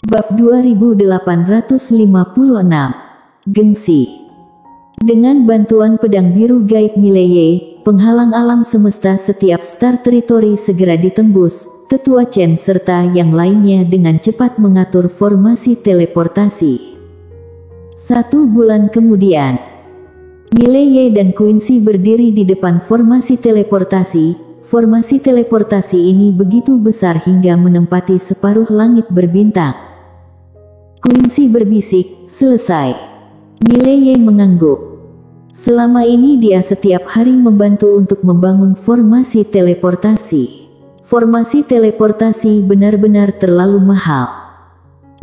Bab 2856. Gengsi. Dengan bantuan pedang biru gaib Mileye, penghalang alam semesta, setiap Star Territory segera ditembus. Tetua Chen serta yang lainnya dengan cepat mengatur formasi teleportasi. 1 bulan kemudian, Mileye dan Quincy berdiri di depan formasi teleportasi. Formasi teleportasi ini begitu besar hingga menempati separuh langit berbintang. Quincy berbisik, "Selesai." Mileye mengangguk. Selama ini dia setiap hari membantu untuk membangun formasi teleportasi. Formasi teleportasi benar-benar terlalu mahal.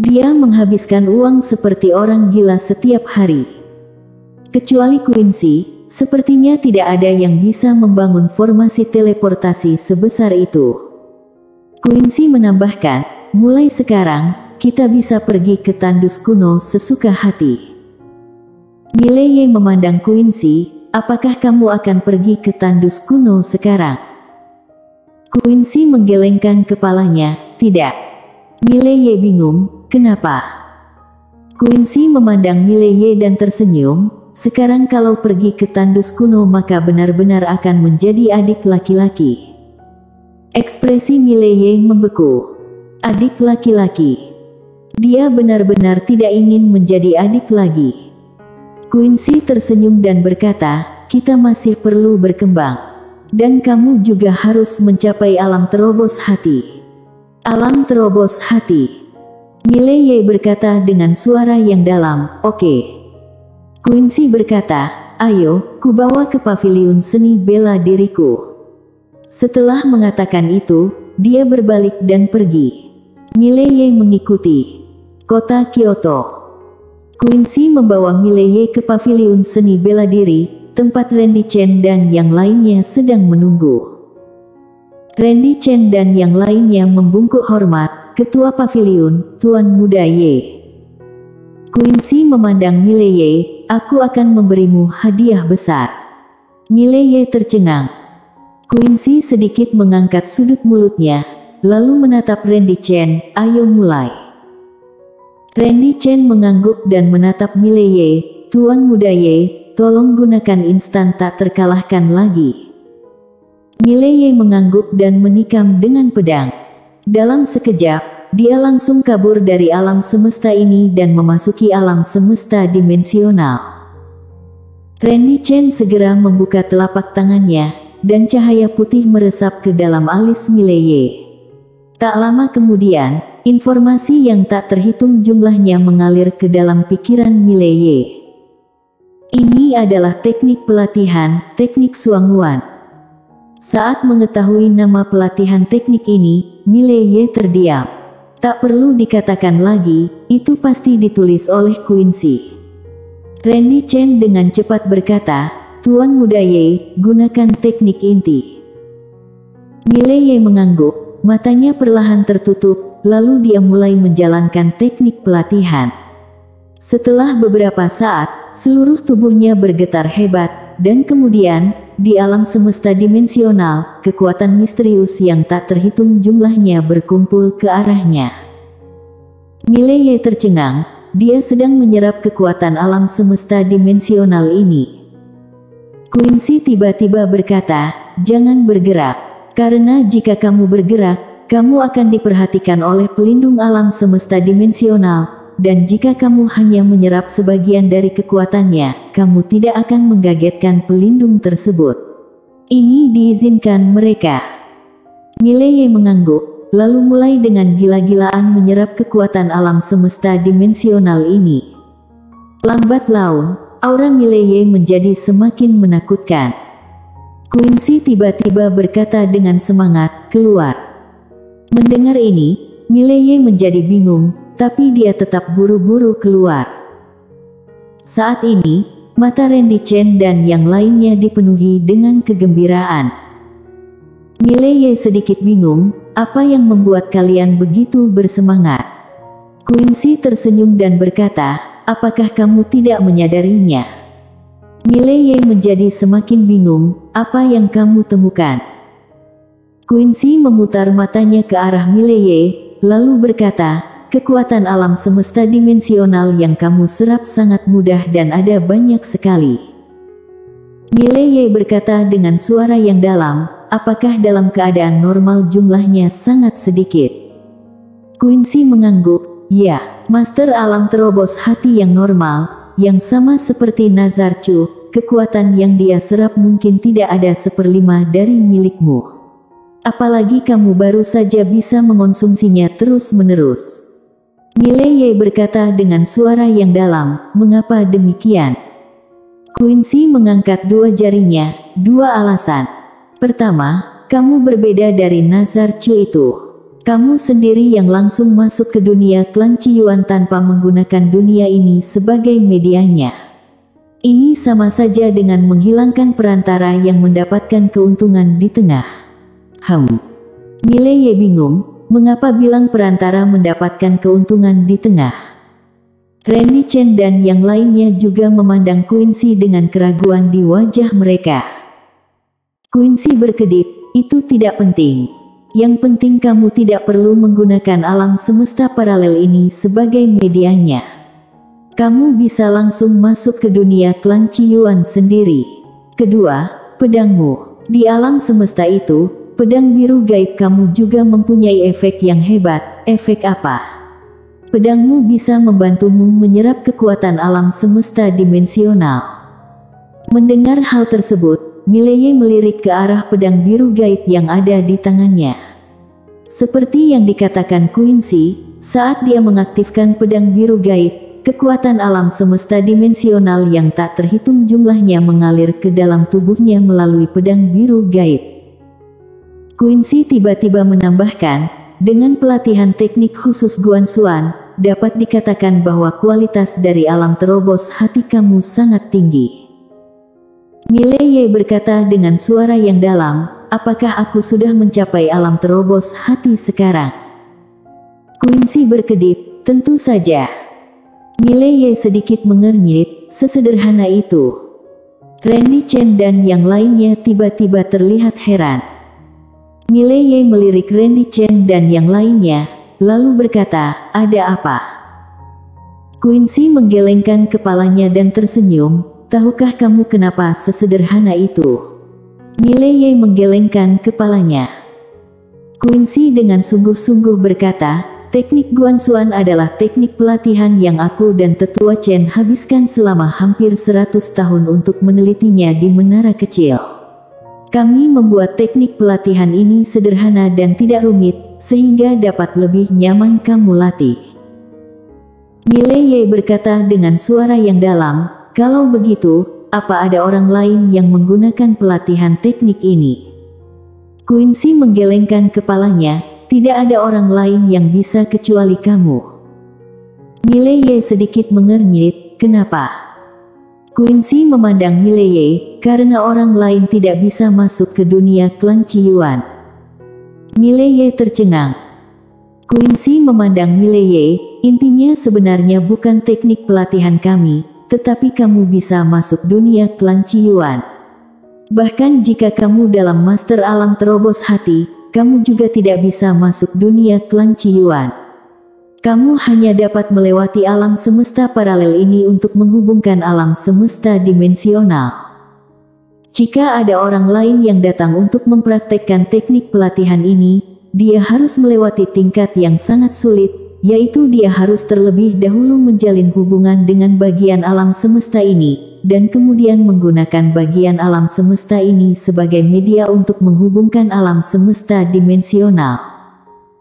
Dia menghabiskan uang seperti orang gila setiap hari. Kecuali Quincy, sepertinya tidak ada yang bisa membangun formasi teleportasi sebesar itu. Quincy menambahkan, "Mulai sekarang, kita bisa pergi ke tandus kuno sesuka hati." Mileye memandang Quincy, "Apakah kamu akan pergi ke tandus kuno sekarang?" Quincy menggelengkan kepalanya, "Tidak." Mileye bingung, "Kenapa?" Quincy memandang Mileye dan tersenyum, "Sekarang kalau pergi ke tandus kuno maka benar-benar akan menjadi adik laki-laki." Ekspresi Mileye membeku. Adik laki-laki. Dia benar-benar tidak ingin menjadi adik lagi. Quincy tersenyum dan berkata, "Kita masih perlu berkembang. Dan kamu juga harus mencapai alam terobos hati." Alam terobos hati. Mileye berkata dengan suara yang dalam, "Oke." Quincy berkata, "Ayo, kubawa ke paviliun seni bela diriku." Setelah mengatakan itu, dia berbalik dan pergi. Mileye mengikuti. Kota Kyoto. Quincy membawa Mileye ke paviliun seni bela diri, tempat Randy Chen dan yang lainnya sedang menunggu. Randy Chen dan yang lainnya membungkuk hormat, "Ketua paviliun, Tuan Muda Ye." Quincy memandang Mileye, "Aku akan memberimu hadiah besar." Mileye tercengang. Quincy sedikit mengangkat sudut mulutnya, lalu menatap Randy Chen, "Ayo mulai." Randy Chen mengangguk dan menatap Mileye, "Tuan Muda Ye, tolong gunakan instan tak terkalahkan lagi." Mileye mengangguk dan menikam dengan pedang. Dalam sekejap, dia langsung kabur dari alam semesta ini dan memasuki alam semesta dimensional. Randy Chen segera membuka telapak tangannya, dan cahaya putih meresap ke dalam alis Mileye. Tak lama kemudian, informasi yang tak terhitung jumlahnya mengalir ke dalam pikiran Mileye. Ini adalah teknik pelatihan, teknik Suanguan. Saat mengetahui nama pelatihan teknik ini, Mileye terdiam. Tak perlu dikatakan lagi, itu pasti ditulis oleh Quincy. Randy Chen dengan cepat berkata, "Tuan Muda Ye, gunakan teknik inti." Mileye mengangguk. Matanya perlahan tertutup, lalu dia mulai menjalankan teknik pelatihan. Setelah beberapa saat, seluruh tubuhnya bergetar hebat, dan kemudian, di alam semesta dimensional, kekuatan misterius yang tak terhitung jumlahnya berkumpul ke arahnya. Mileye tercengang, dia sedang menyerap kekuatan alam semesta dimensional ini. Quincy tiba-tiba berkata, "Jangan bergerak. Karena jika kamu bergerak, kamu akan diperhatikan oleh pelindung alam semesta dimensional, dan jika kamu hanya menyerap sebagian dari kekuatannya, kamu tidak akan menggagetkan pelindung tersebut. Ini diizinkan mereka." Mileye mengangguk, lalu mulai dengan gila-gilaan menyerap kekuatan alam semesta dimensional ini. Lambat laun, aura Mileye menjadi semakin menakutkan. Quincy tiba-tiba berkata dengan semangat, "Keluar." Mendengar ini, Mileye menjadi bingung, tapi dia tetap buru-buru keluar. Saat ini, mata Randy Chen dan yang lainnya dipenuhi dengan kegembiraan. Mileye sedikit bingung, "Apa yang membuat kalian begitu bersemangat?" Quincy tersenyum dan berkata, "Apakah kamu tidak menyadarinya?" Mileye menjadi semakin bingung, "Apa yang kamu temukan?" Quincy memutar matanya ke arah Mileye, lalu berkata, kekuatan alam semesta dimensional yang kamu serap sangat mudah dan ada banyak sekali. Mileye berkata dengan suara yang dalam, apakah dalam keadaan normal jumlahnya sangat sedikit? Quincy mengangguk, ya, Master Alam terobos hati yang normal, yang sama seperti Nazar Chu, kekuatan yang dia serap mungkin tidak ada 1/5 dari milikmu. Apalagi kamu baru saja bisa mengonsumsinya terus-menerus. Mileye berkata dengan suara yang dalam, mengapa demikian? Quincy mengangkat dua jarinya, dua alasan. Pertama, kamu berbeda dari Nazar Chu itu. Kamu sendiri yang langsung masuk ke dunia klan Ciyuan tanpa menggunakan dunia ini sebagai medianya. Ini sama saja dengan menghilangkan perantara yang mendapatkan keuntungan di tengah. Mileye bingung. Mengapa bilang perantara mendapatkan keuntungan di tengah? Randy Chen dan yang lainnya juga memandang Quincy dengan keraguan di wajah mereka. Quincy berkedip, itu tidak penting. Yang penting kamu tidak perlu menggunakan alam semesta paralel ini sebagai medianya. Kamu bisa langsung masuk ke dunia klan Ciyuan sendiri. Kedua, pedangmu. Di alam semesta itu, pedang biru gaib kamu juga mempunyai efek yang hebat. Efek apa? Pedangmu bisa membantumu menyerap kekuatan alam semesta dimensional. Mendengar hal tersebut, Mileye melirik ke arah pedang biru gaib yang ada di tangannya. Seperti yang dikatakan Quincy, saat dia mengaktifkan pedang biru gaib, kekuatan alam semesta dimensional yang tak terhitung jumlahnya mengalir ke dalam tubuhnya melalui pedang biru gaib. Quincy tiba-tiba menambahkan, dengan pelatihan teknik khusus Guanxuan, dapat dikatakan bahwa kualitas dari alam terobos hati kamu sangat tinggi. Mileye berkata dengan suara yang dalam, apakah aku sudah mencapai alam terobos hati sekarang? Quincy berkedip, tentu saja. Mileye sedikit mengernyit, sesederhana itu. Randy Chen dan yang lainnya tiba-tiba terlihat heran. Mileye melirik Randy Chen dan yang lainnya, lalu berkata, ada apa? Quincy menggelengkan kepalanya dan tersenyum, tahukah kamu kenapa sesederhana itu? Mileye menggelengkan kepalanya. Quincy dengan sungguh-sungguh berkata, teknik Guanxuan adalah teknik pelatihan yang aku dan Tetua Chen habiskan selama hampir 100 tahun untuk menelitinya di menara kecil. Kami membuat teknik pelatihan ini sederhana dan tidak rumit, sehingga dapat lebih nyaman kamu latih. Mileye berkata dengan suara yang dalam, kalau begitu, apa ada orang lain yang menggunakan pelatihan teknik ini? Quincy menggelengkan kepalanya, tidak ada orang lain yang bisa kecuali kamu. Mileye sedikit mengernyit, kenapa? Quincy memandang Mileye, karena orang lain tidak bisa masuk ke dunia klan Ciyuan. Mileye tercengang. Quincy memandang Mileye, intinya sebenarnya bukan teknik pelatihan kami, tetapi kamu bisa masuk dunia klan Ciyuan. Bahkan jika kamu dalam master alam terobos hati, kamu juga tidak bisa masuk dunia klan Ciyuan. Kamu hanya dapat melewati alam semesta paralel ini untuk menghubungkan alam semesta dimensional. Jika ada orang lain yang datang untuk mempraktekkan teknik pelatihan ini, dia harus melewati tingkat yang sangat sulit, yaitu dia harus terlebih dahulu menjalin hubungan dengan bagian alam semesta ini, dan kemudian menggunakan bagian alam semesta ini sebagai media untuk menghubungkan alam semesta dimensional.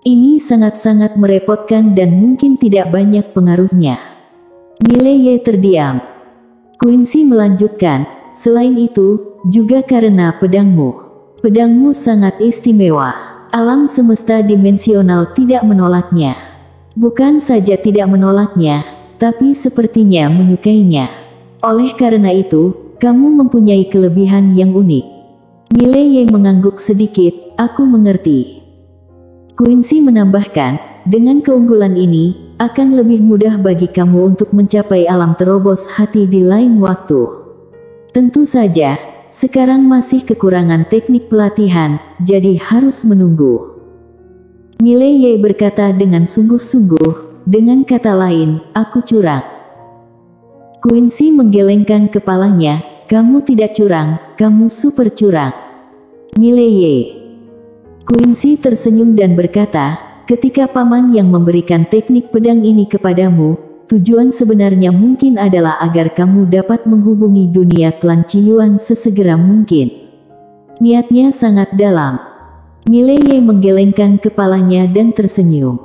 Ini sangat-sangat merepotkan dan mungkin tidak banyak pengaruhnya. Mileye terdiam. Quincy melanjutkan, selain itu, juga karena pedangmu. Pedangmu sangat istimewa. Alam semesta dimensional tidak menolaknya. Bukan saja tidak menolaknya, tapi sepertinya menyukainya. Oleh karena itu, kamu mempunyai kelebihan yang unik. Mileye mengangguk sedikit, aku mengerti. Quincy menambahkan, dengan keunggulan ini, akan lebih mudah bagi kamu untuk mencapai alam terobos hati di lain waktu. Tentu saja, sekarang masih kekurangan teknik pelatihan, jadi harus menunggu. Mileye berkata dengan sungguh-sungguh, dengan kata lain, aku curang. Quincy menggelengkan kepalanya, kamu tidak curang, kamu super curang. Mileye. Quincy tersenyum dan berkata, ketika paman yang memberikan teknik pedang ini kepadamu, tujuan sebenarnya mungkin adalah agar kamu dapat menghubungi dunia klan Qiyuan sesegera mungkin. Niatnya sangat dalam. Mileye menggelengkan kepalanya dan tersenyum.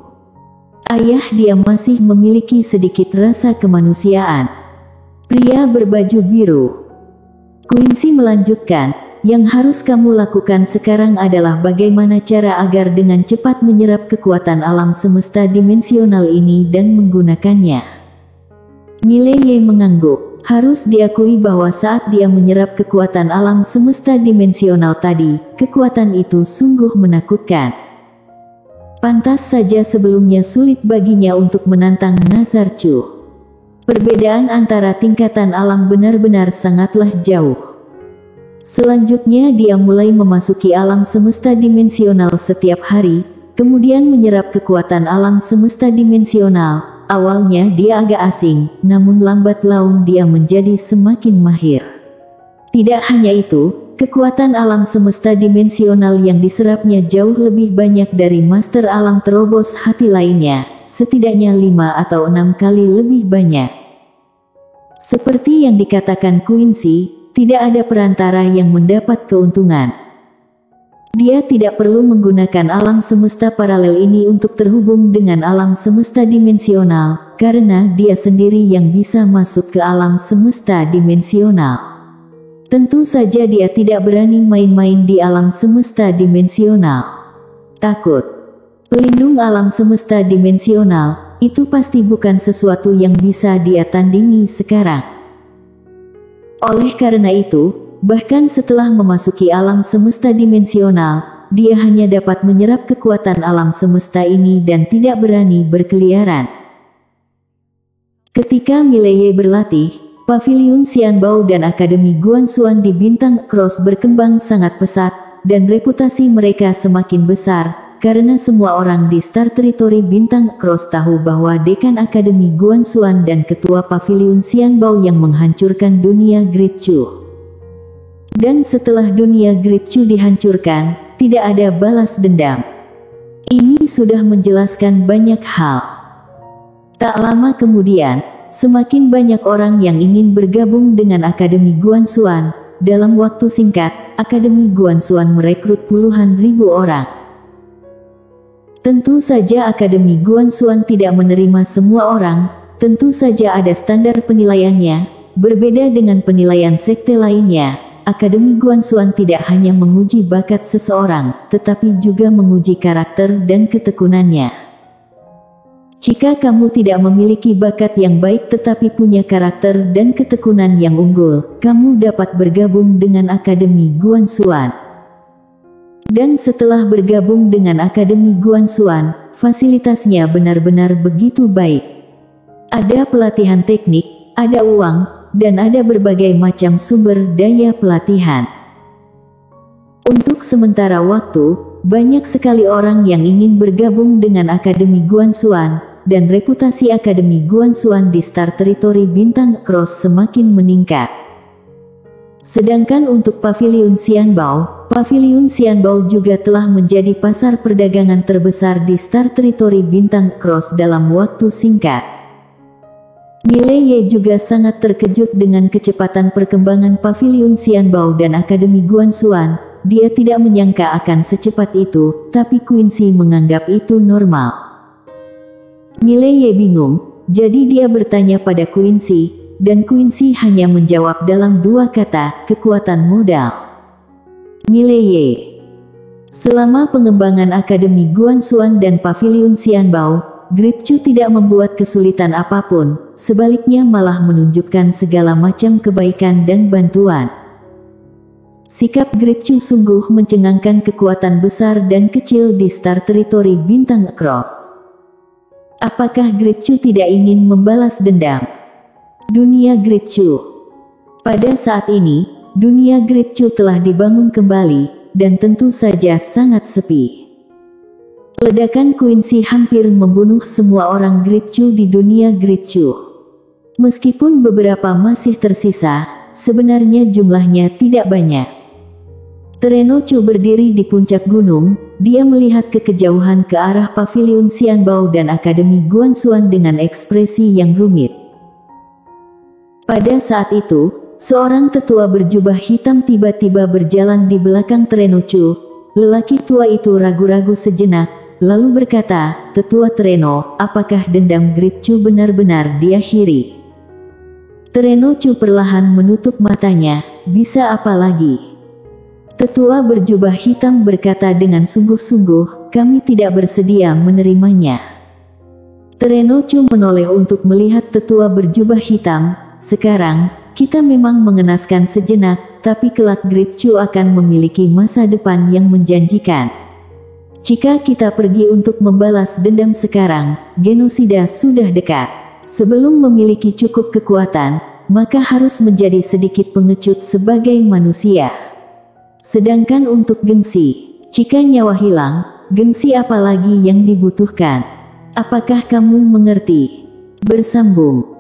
Ayah dia masih memiliki sedikit rasa kemanusiaan. Pria berbaju biru. Quincy melanjutkan, yang harus kamu lakukan sekarang adalah bagaimana cara agar dengan cepat menyerap kekuatan alam semesta dimensional ini dan menggunakannya. Mileye mengangguk. Harus diakui bahwa saat dia menyerap kekuatan alam semesta dimensional tadi, kekuatan itu sungguh menakutkan. Pantas saja sebelumnya sulit baginya untuk menantang Nazar Chu. Perbedaan antara tingkatan alam benar-benar sangatlah jauh. Selanjutnya dia mulai memasuki alam semesta dimensional setiap hari, kemudian menyerap kekuatan alam semesta dimensional. Awalnya dia agak asing, namun lambat laun dia menjadi semakin mahir. Tidak hanya itu, kekuatan alam semesta dimensional yang diserapnya jauh lebih banyak dari master alam terobos hati lainnya, setidaknya 5 atau 6 kali lebih banyak. Seperti yang dikatakan Quincy, tidak ada perantara yang mendapat keuntungan. Dia tidak perlu menggunakan alam semesta paralel ini untuk terhubung dengan alam semesta dimensional, karena dia sendiri yang bisa masuk ke alam semesta dimensional. Tentu saja dia tidak berani main-main di alam semesta dimensional. Takut. Pelindung alam semesta dimensional, itu pasti bukan sesuatu yang bisa dia tandingi sekarang. Oleh karena itu, bahkan setelah memasuki alam semesta dimensional, dia hanya dapat menyerap kekuatan alam semesta ini dan tidak berani berkeliaran. Ketika Mileye berlatih, Paviliun Xianbao dan Akademi Guanxuan di Bintang Cross berkembang sangat pesat, dan reputasi mereka semakin besar, karena semua orang di Star Territory Bintang Cross tahu bahwa Dekan Akademi Guanxuan dan Ketua Paviliun Xianbao yang menghancurkan dunia Great Chu. Dan setelah dunia Great Chu dihancurkan, tidak ada balas dendam. Ini sudah menjelaskan banyak hal. Tak lama kemudian, semakin banyak orang yang ingin bergabung dengan Akademi Guanxuan. Dalam waktu singkat, Akademi Guanxuan merekrut puluhan ribu orang. Tentu saja Akademi Guanxuan tidak menerima semua orang, tentu saja ada standar penilaiannya. Berbeda dengan penilaian sekte lainnya, Akademi Guanxuan tidak hanya menguji bakat seseorang, tetapi juga menguji karakter dan ketekunannya. Jika kamu tidak memiliki bakat yang baik tetapi punya karakter dan ketekunan yang unggul, kamu dapat bergabung dengan Akademi Guanxuan. Dan setelah bergabung dengan Akademi Guanxuan, fasilitasnya benar-benar begitu baik. Ada pelatihan teknik, ada uang, dan ada berbagai macam sumber daya pelatihan. Untuk sementara waktu, banyak sekali orang yang ingin bergabung dengan Akademi Guanxuan, dan reputasi Akademi Guanxuan di Star Territory Bintang Cross semakin meningkat. Sedangkan untuk Paviliun Xianbao juga telah menjadi pasar perdagangan terbesar di Star Territory Bintang Cross dalam waktu singkat. Mileye juga sangat terkejut dengan kecepatan perkembangan Paviliun Xianbao dan Akademi Guanxuan. Dia tidak menyangka akan secepat itu, tapi Quincy menganggap itu normal. Mileye bingung, jadi dia bertanya pada Quincy, dan Quincy hanya menjawab dalam 2 kata, kekuatan modal. Mileye. Selama pengembangan Akademi Guanxuan dan Paviliun Xianbao, Great Chu tidak membuat kesulitan apapun, sebaliknya malah menunjukkan segala macam kebaikan dan bantuan. Sikap Great Chu sungguh mencengangkan kekuatan besar dan kecil di Star Territory Bintang Cross. Apakah Great Chu tidak ingin membalas dendam? Dunia Great Chu. Pada saat ini, dunia Great Chu telah dibangun kembali, dan tentu saja sangat sepi. Ledakan Quincy hampir membunuh semua orang Gritchu di dunia Gritchu. Meskipun beberapa masih tersisa, sebenarnya jumlahnya tidak banyak. Terenochu berdiri di puncak gunung, dia melihat ke kejauhan ke arah paviliun Xianbao dan Akademi Guanxuan dengan ekspresi yang rumit. Pada saat itu, seorang tetua berjubah hitam tiba-tiba berjalan di belakang Terenochu. Lelaki tua itu ragu-ragu sejenak, lalu berkata, "Tetua Tereno, apakah dendam Gritchu benar-benar diakhiri?" Terenochu perlahan menutup matanya, "Bisa apa lagi?" Tetua berjubah hitam berkata dengan sungguh-sungguh, "Kami tidak bersedia menerimanya." Terenochu menoleh untuk melihat tetua berjubah hitam. "Sekarang, kita memang mengenaskan sejenak, tapi kelak Gritchu akan memiliki masa depan yang menjanjikan. Jika kita pergi untuk membalas dendam sekarang, genosida sudah dekat. Sebelum memiliki cukup kekuatan, maka harus menjadi sedikit pengecut sebagai manusia. Sedangkan untuk gengsi, jika nyawa hilang, gengsi apa lagi yang dibutuhkan? Apakah kamu mengerti?" Bersambung.